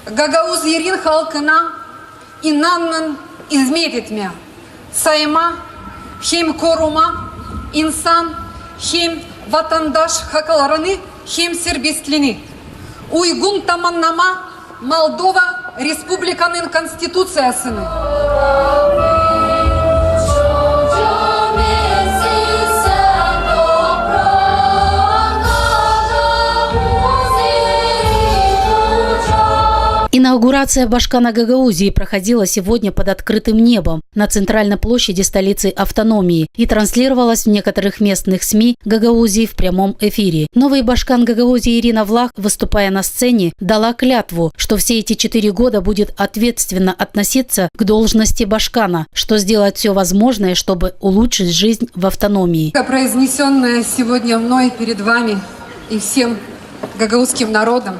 Гагауз Ерин халкына инаннын измететме. Сайма, хем корума, инсан, хем ватандаш хакаларыны, хем сербестлини. Уйгун таманнама Молдова Республиканын Конституциясыны. Инаугурация Башкана Гагаузии проходила сегодня под открытым небом на центральной площади столицы автономии и транслировалась в некоторых местных СМИ Гагаузии в прямом эфире. Новый Башкан Гагаузии Ирина Влах, выступая на сцене, дала клятву, что все эти 4 года будет ответственно относиться к должности Башкана, что сделает все возможное, чтобы улучшить жизнь в автономии. Произнесенное сегодня мной перед вами и всем гагаузским народом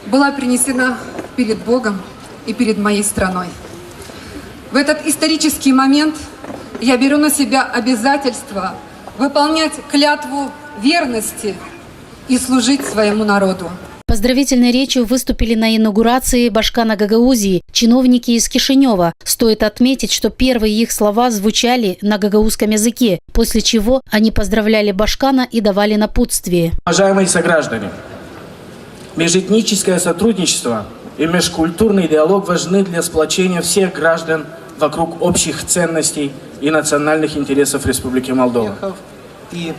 была принесена перед Богом и перед моей страной. В этот исторический момент я беру на себя обязательство выполнять клятву верности и служить своему народу. Поздравительной речью выступили на инаугурации Башкана Гагаузии чиновники из Кишинева. Стоит отметить, что первые их слова звучали на гагаузском языке, после чего они поздравляли Башкана и давали напутствие. Уважаемые сограждане, межэтническое сотрудничество и межкультурный диалог важны для сплочения всех граждан вокруг общих ценностей и национальных интересов Республики Молдова. И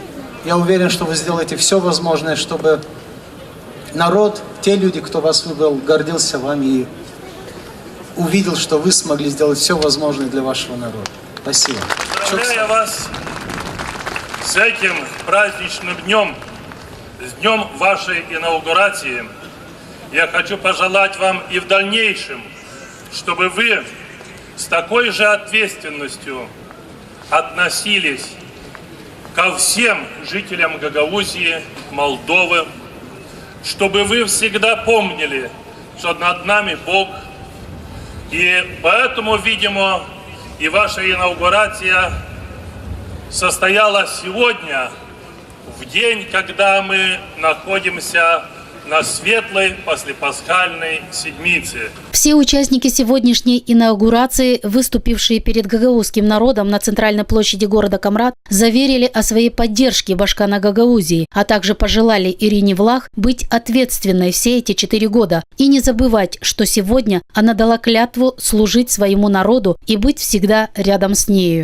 я уверен, что вы сделаете все возможное, чтобы народ, те люди, кто вас выбрал, гордился вами и увидел, что вы смогли сделать все возможное для вашего народа. Спасибо. Поздравляю вас с этим праздничным днем, с днем вашей инаугурации. Я хочу пожелать вам и в дальнейшем, чтобы вы с такой же ответственностью относились ко всем жителям Гагаузии, Молдовы, чтобы вы всегда помнили, что над нами Бог. И поэтому, видимо, и ваша инаугурация состоялась сегодня, в день, когда мы находимся на светлой послепасхальной седмице. Все участники сегодняшней инаугурации, выступившие перед гагаузским народом на центральной площади города Камрат, заверили о своей поддержке Башкана Гагаузии, а также пожелали Ирине Влах быть ответственной все эти 4 года и не забывать, что сегодня она дала клятву служить своему народу и быть всегда рядом с нею.